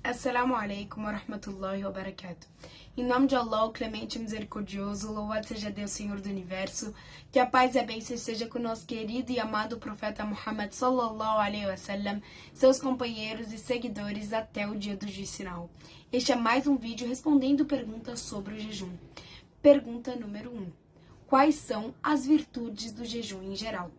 Assalamu alaikum wa rahmatullahi wa barakatuh. Em nome de Allah, o clemente e misericordioso, louvado seja Deus, Senhor do Universo, que a paz e a bênção esteja com o nosso querido e amado profeta Muhammad sallallahu alaihi wasallam, seus companheiros e seguidores até o dia do juízo final. Este é mais um vídeo respondendo perguntas sobre o jejum. Pergunta número 1. Quais são as virtudes do jejum em geral?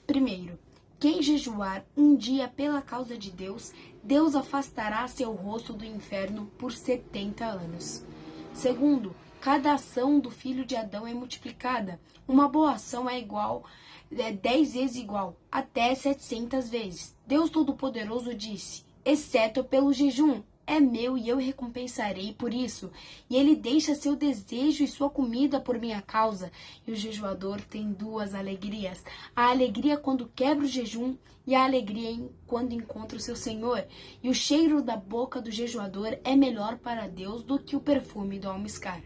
Primeiro, quem jejuar um dia pela causa de Deus, Deus afastará seu rosto do inferno por 70 anos. Segundo, cada ação do filho de Adão é multiplicada. Uma boa ação é 10 vezes igual, até 700 vezes. Deus Todo-Poderoso disse, exceto pelo jejum, é meu e eu recompensarei por isso. E ele deixa seu desejo e sua comida por minha causa. E o jejuador tem duas alegrias. A alegria quando quebra o jejum e a alegria quando encontra o seu Senhor. E o cheiro da boca do jejuador é melhor para Deus do que o perfume do almiscar.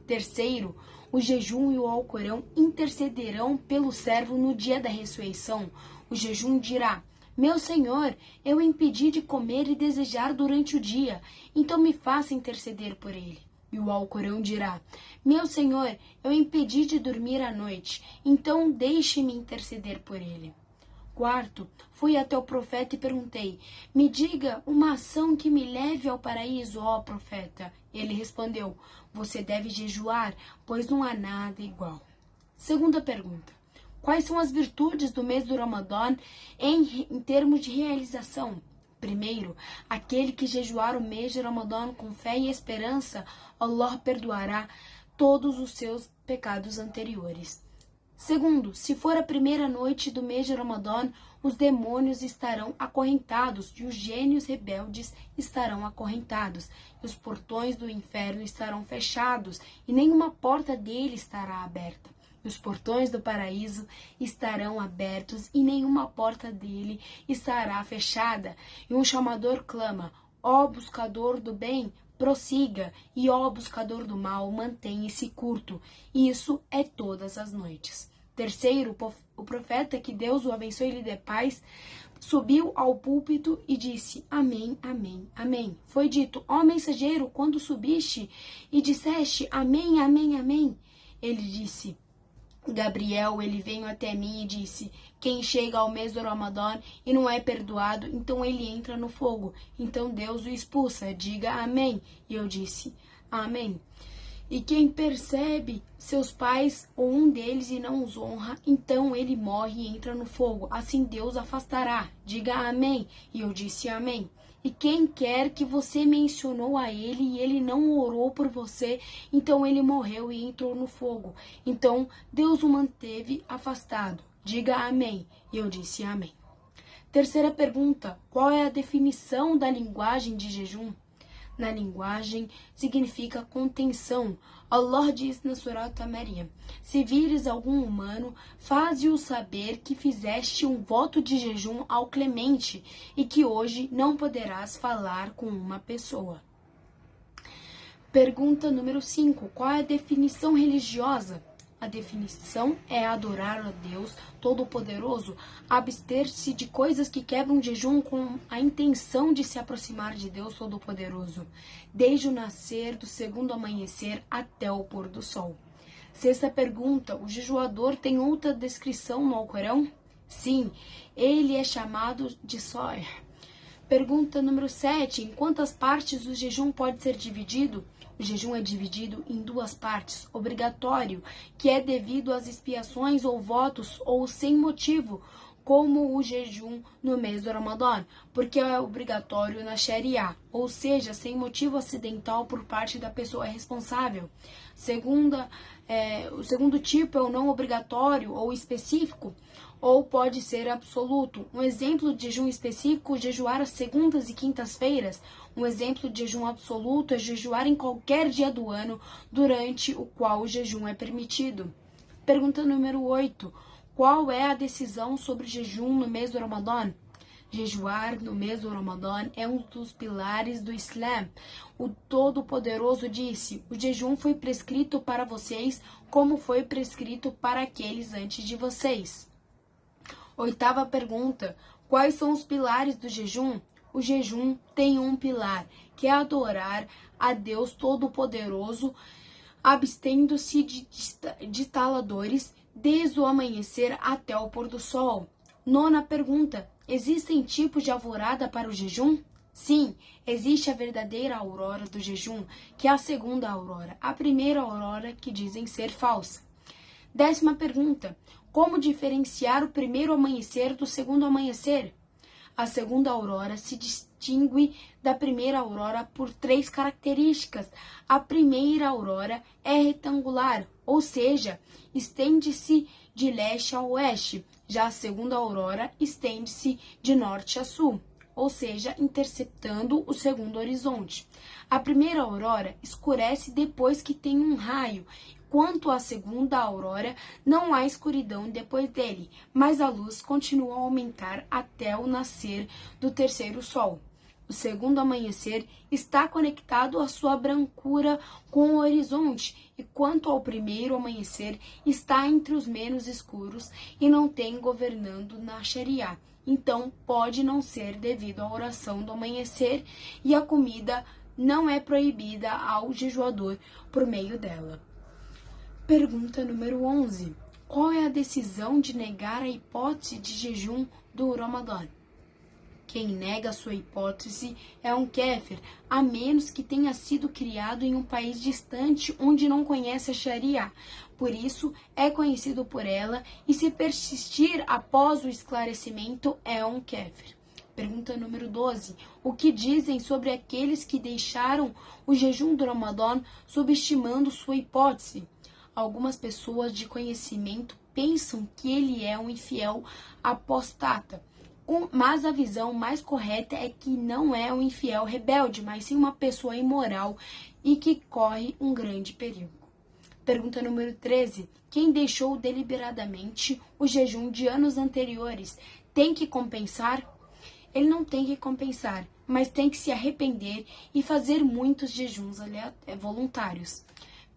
Terceiro, o jejum e o Alcorão intercederão pelo servo no dia da ressurreição. O jejum dirá, meu Senhor, eu impedi de comer e desejar durante o dia, então me faça interceder por ele. E o Alcorão dirá, meu Senhor, eu impedi de dormir à noite, então deixe-me interceder por ele. Quarto, fui até o profeta e perguntei, me diga uma ação que me leve ao paraíso, ó profeta. Ele respondeu, você deve jejuar, pois não há nada igual. Segunda pergunta. Quais são as virtudes do mês do Ramadã em termos de realização? Primeiro, aquele que jejuar o mês de Ramadã com fé e esperança, Allah perdoará todos os seus pecados anteriores. Segundo, se for a primeira noite do mês de Ramadã, os demônios estarão acorrentados e os gênios rebeldes estarão acorrentados, e os portões do inferno estarão fechados e nenhuma porta dele estará aberta. Os portões do paraíso estarão abertos e nenhuma porta dele estará fechada. E um chamador clama, ó buscador do bem, prossiga, e ó buscador do mal, mantenha-se curto. Isso é todas as noites. Terceiro, o profeta, que Deus o abençoe e lhe dê paz, subiu ao púlpito e disse, amém, amém, amém. Foi dito, ó mensageiro, quando subiste e disseste, amém, amém, amém. Ele disse, Gabriel, ele veio até mim e disse, quem chega ao mês do Ramadã e não é perdoado, então ele entra no fogo. Então Deus o expulsa, diga amém. E eu disse, amém. E quem percebe seus pais ou um deles e não os honra, então ele morre e entra no fogo. Assim Deus afastará, diga amém. E eu disse amém. E quem quer que você mencionou a ele e ele não orou por você, então ele morreu e entrou no fogo. Então Deus o manteve afastado. Diga amém. E eu disse amém. Terceira pergunta. Qual é a definição da linguagem de jejum? Na linguagem significa contenção. Allah diz na Surat Maryam, se vires algum humano, faze-o saber que fizeste um voto de jejum ao clemente e que hoje não poderás falar com uma pessoa. Pergunta número 5. Qual é a definição religiosa? A definição é adorar a Deus Todo-Poderoso, abster-se de coisas que quebram o jejum com a intenção de se aproximar de Deus Todo-Poderoso, desde o nascer do segundo amanhecer até o pôr do sol. Sexta pergunta, o jejuador tem outra descrição no Alcorão? Sim, ele é chamado de Sóer. Pergunta número 7, em quantas partes o jejum pode ser dividido? O jejum é dividido em duas partes, obrigatório, que é devido às expiações ou votos ou sem motivo, como o jejum no mês do Ramadã, porque é obrigatório na Sharia, ou seja, sem motivo acidental por parte da pessoa responsável. O segundo tipo é o não obrigatório ou específico, ou pode ser absoluto. Um exemplo de jejum específico é jejuar às segundas e quintas-feiras. Um exemplo de jejum absoluto é jejuar em qualquer dia do ano durante o qual o jejum é permitido. Pergunta número 8. Qual é a decisão sobre jejum no mês do Ramadã? Jejuar no mês do Ramadã é um dos pilares do Islã. O Todo-Poderoso disse, o jejum foi prescrito para vocês como foi prescrito para aqueles antes de vocês. Oitava pergunta, quais são os pilares do jejum? O jejum tem um pilar, que é adorar a Deus Todo-Poderoso, abstendo-se de taladores desde o amanhecer até o pôr do sol. Nona pergunta: existem tipos de alvorada para o jejum? Sim, existe a verdadeira aurora do jejum, que é a segunda aurora, a primeira aurora que dizem ser falsa. 10ª pergunta: como diferenciar o primeiro amanhecer do segundo amanhecer? A segunda aurora se distingue da primeira aurora por 3 características. A primeira aurora é retangular, ou seja, estende-se de leste a oeste. Já a segunda aurora estende-se de norte a sul, ou seja, interceptando o segundo horizonte. A primeira aurora escurece depois que tem um raio. Quanto à segunda aurora, não há escuridão depois dele, mas a luz continua a aumentar até o nascer do terceiro sol. O segundo amanhecer está conectado à sua brancura com o horizonte, e quanto ao primeiro amanhecer, está entre os menos escuros e não tem governando na Sharia. Então, pode não ser devido à oração do amanhecer e a comida não é proibida ao jejuador por meio dela. Pergunta número 11. Qual é a decisão de negar a hipótese de jejum do Ramadã? Quem nega sua hipótese é um kéfir, a menos que tenha sido criado em um país distante onde não conhece a Sharia. Por isso, é conhecido por ela e, se persistir após o esclarecimento, é um kéfir. Pergunta número 12. O que dizem sobre aqueles que deixaram o jejum do Ramadã subestimando sua hipótese? Algumas pessoas de conhecimento pensam que ele é um infiel apostata, mas a visão mais correta é que não é um infiel rebelde, mas sim uma pessoa imoral e que corre um grande perigo. Pergunta número 13. Quem deixou deliberadamente o jejum de anos anteriores tem que compensar? Ele não tem que compensar, mas tem que se arrepender e fazer muitos jejuns voluntários.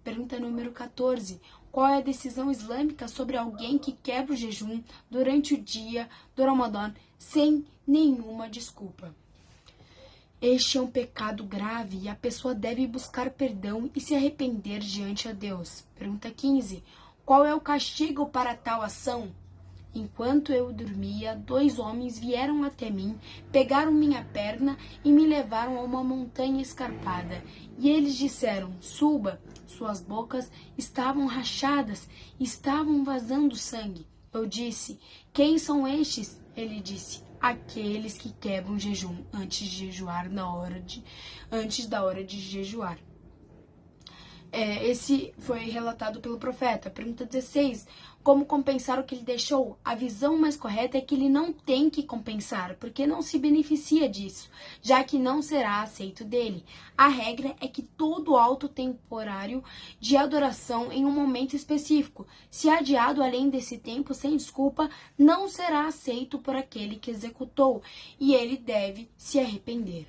Pergunta número 14. Qual é a decisão islâmica sobre alguém que quebra o jejum durante o dia do Ramadã sem nenhuma desculpa? Este é um pecado grave e a pessoa deve buscar perdão e se arrepender diante a Deus. Pergunta 15. Qual é o castigo para tal ação? Enquanto eu dormia, 2 homens vieram até mim, pegaram minha perna e me levaram a uma montanha escarpada. E eles disseram: suba. Suas bocas estavam rachadas e estavam vazando sangue. Eu disse: quem são estes? Ele disse: aqueles que quebram o jejum antes de jejuar antes da hora de jejuar. Esse foi relatado pelo profeta. Pergunta 16. Como compensar o que ele deixou? A visão mais correta é que ele não tem que compensar, porque não se beneficia disso, já que não será aceito dele. A regra é que todo ato temporário de adoração em um momento específico, se adiado além desse tempo sem desculpa, não será aceito por aquele que executou, e ele deve se arrepender.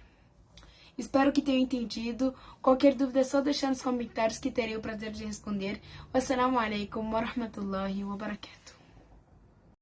Espero que tenham entendido. Qualquer dúvida é só deixar nos comentários que terei o prazer de responder. Wassalamu alaikum wa rahmatullahi wa barakatuh.